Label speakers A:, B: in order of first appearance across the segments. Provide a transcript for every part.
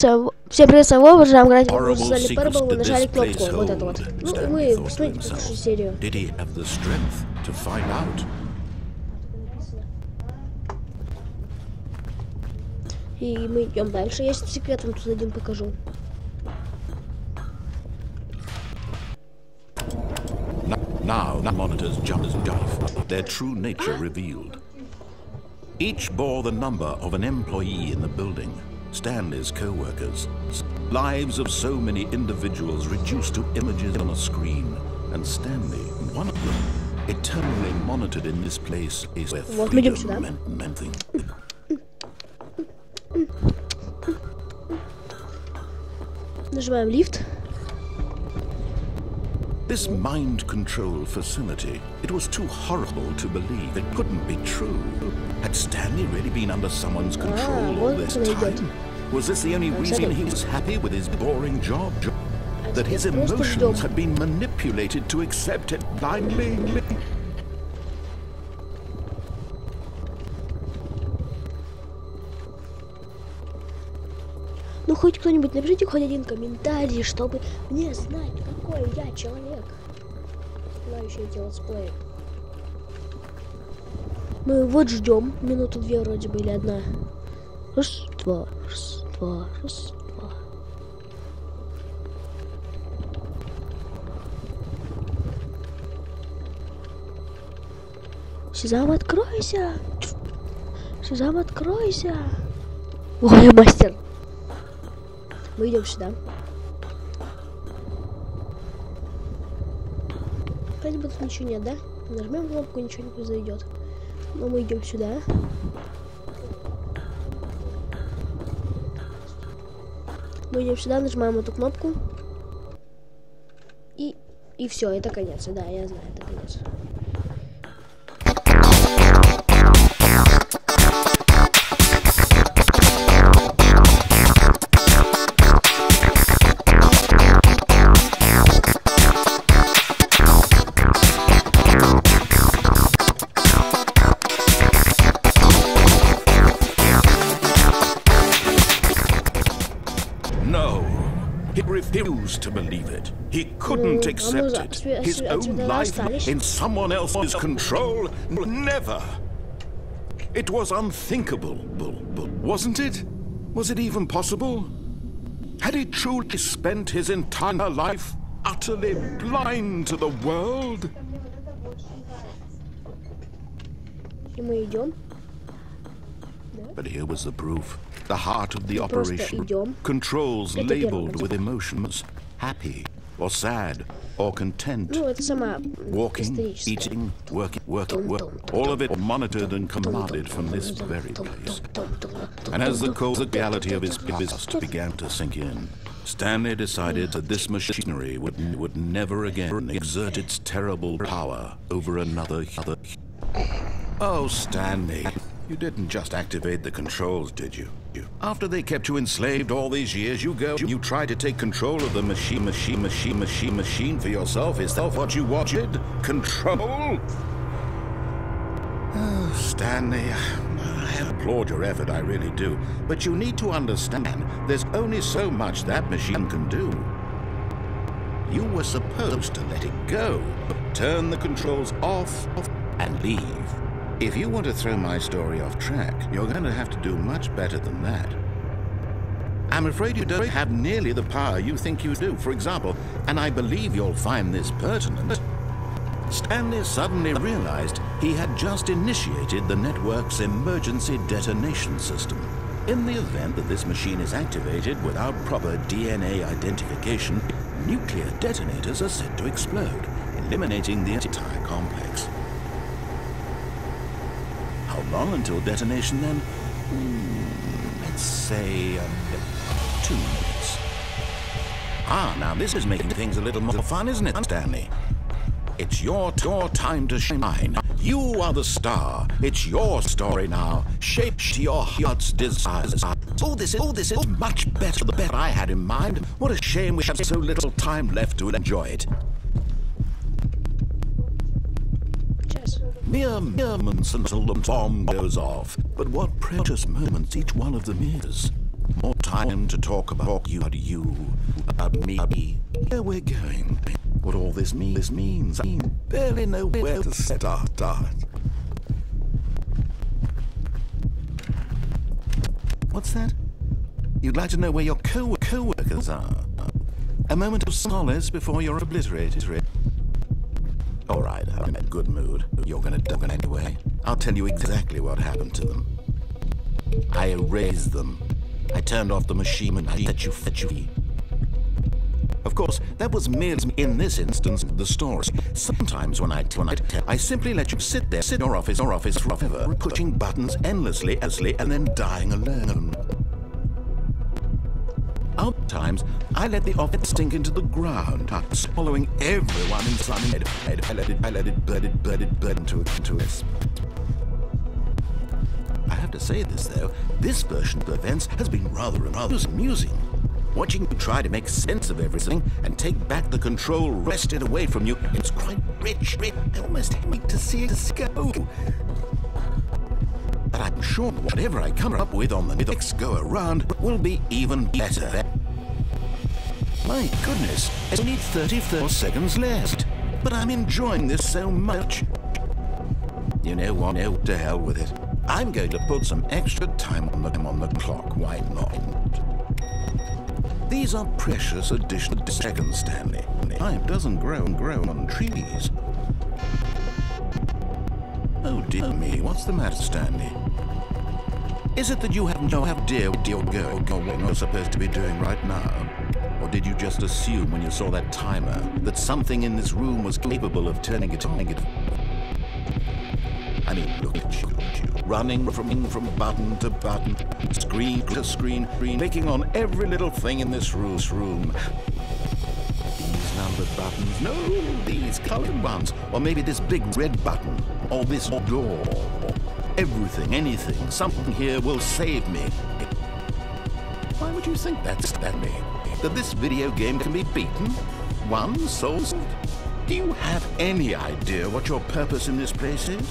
A: Всем привет, с вами Вова, желаем играть в игру Stanley Parable, вы нажали кнопку, вот эту вот. Ну, и мы посмотрим предыдущую серию. И мы идем дальше. Я секрет вам тут один покажу.
B: Now, monitors jump as jive, their true nature revealed. Each bore the number of an employee in the building, Stanley's co-workers. Lives of so many individuals reduced to images on a screen, and Stanley, one of them, eternally monitored in this place is where freedom meant things.
A: Нажимаем лифт.
B: This mind control facility, it was too horrible to believe it couldn't be true. Had Stanley really been under someone's control all this time? Was this the only reason he was happy with his boring job? That his emotions had been manipulated to accept it blindly?
A: Ну хоть кто-нибудь напишите хоть один комментарий, чтобы мне знать, какой я человек, желающий делать летсплей. Мы вот ждем минуту-две вроде бы или одна. Раз, два, раз, два, раз, два. Сезам, откройся! Сезам, откройся! Ой, я мастер! Мы идем сюда. Вроде бы тут ничего нет, да? Нажмем кнопку, ничего не произойдет. Но мы идем сюда. Мы идем сюда, нажимаем эту кнопку. И все, это конец. Да, я знаю, это конец.
B: Refused to believe it. He couldn't accept it. His own life in someone else's control? Never. It was unthinkable, wasn't it? Was it even possible? Had he truly spent his entire life utterly blind to the world? But here was the proof. The heart of the operation. Controls labeled with emotions. Happy, or sad, or content. Walking, eating, working. All of it monitored and commanded from this very place. And as the cold reality of his past began to sink in, Stanley decided that this machinery would never again exert its terrible power over another. Oh, Stanley. You didn't just activate the controls, did you? After they kept you enslaved all these years, you try to take control of the machine for yourself. Is that what you wanted? Control? Oh, Stanley, I applaud your effort, I really do. But you need to understand, there's only so much that machine can do. You were supposed to let it go, turn the controls off, and leave. If you want to throw my story off track, you're going to have to do much better than that. I'm afraid you don't have nearly the power you think you do. For example, and I believe you'll find this pertinent, Stanley suddenly realized he had just initiated the network's emergency detonation system. In the event that this machine is activated without proper DNA identification, nuclear detonators are said to explode, eliminating the entire complex. How long until detonation then? Let's say 2 minutes. Ah, now this is making things a little more fun, isn't it, Stanley? It's your time to shine. You are the star. It's your story now. Shape your heart's desires. Oh, this is much better than the bet I had in mind. What a shame we have so little time left to enjoy it. Mere moments until the bomb goes off. But what precious moments each one of them is. More time. time to talk about you, about me. Where we're going, what all this means. I barely know where to start. What's that? You'd like to know where your co-workers are? A moment of solace before you're obliterated. All right, I'm in a good mood. You're gonna die anyway. I'll tell you exactly what happened to them. I erased them. I turned off the machine and I set you free. Of course, that was merely, in this instance, the story. Sometimes when I tell, I simply let you sit in your office forever, pushing buttons endlessly, and then dying alone. Other times, I let the office sink into the ground, swallowing everyone inside. I let it burn into a... I have to say this, though, this version of events has been rather amusing. Watching you try to make sense of everything and take back the control wrested away from you, it's quite rich. I almost hate to see it go. But I'm sure whatever I come up with on the next go-around will be even better. My goodness, I only need 34 seconds left, but I'm enjoying this so much. You know what? To hell with it. I'm going to put some extra time on the clock. Why not? These are precious additional seconds, Stanley. Time doesn't grow on trees. Oh dear me, what's the matter, Stanley? Is it that you have no idea what you're supposed to be doing right now? Or did you just assume when you saw that timer that something in this room was capable of turning it on? I mean, look at you, running from button to button, screen to screen, clicking on every little thing in this room. These numbered buttons, no, these colored ones, or maybe this big red button, or this door. Everything, anything, something here will save me. Why would you think that this video game can be beaten? Won, solved? Do you have any idea what your purpose in this place is?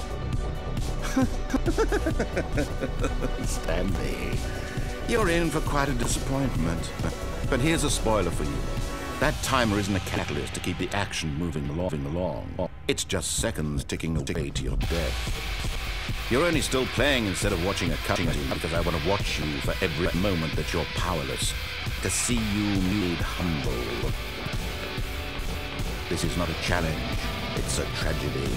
B: Stanley, you're in for quite a disappointment. But here's a spoiler for you. That timer isn't a catalyst to keep the action moving along. It's just seconds ticking away to your death. You're only still playing instead of watching a cutscene because I want to watch you for every moment that you're powerless, to see you made humble. This is not a challenge. It's a tragedy.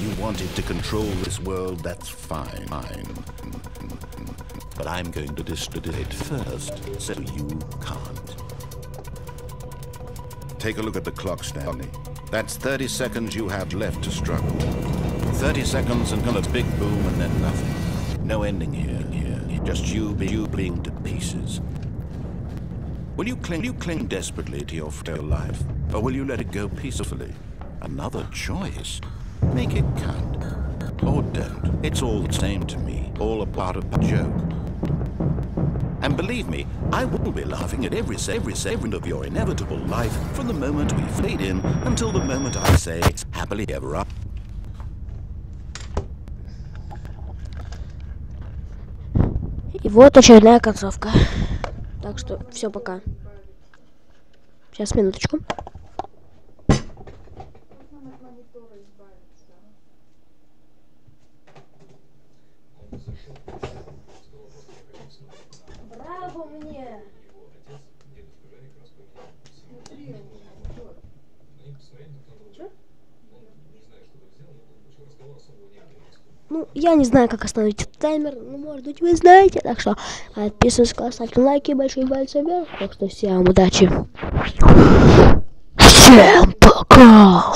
B: You wanted to control this world, that's fine. But I'm going to destroy it first, so you can't. Take a look at the clock, Stanley. That's 30 seconds you have left to struggle. 30 seconds until it's big boom and then nothing. No ending here. Just you being to pieces. Will you cling desperately to your life, or will you let it go peacefully? Another choice. Make it count. Or don't. It's all the same to me. All a part of the joke. And believe me, I will be laughing at every second of your inevitable life from the moment we fade in until the moment I say it's happily ever up.
A: И вот очередная концовка. Так что все, пока. Сейчас, минуточку. Браво мне! Ну, я не знаю, как остановить таймер, но, может быть, вы знаете. Так что подписывайтесь, ставьте лайки, большие пальцы вверх. Так что всем удачи. Всем пока!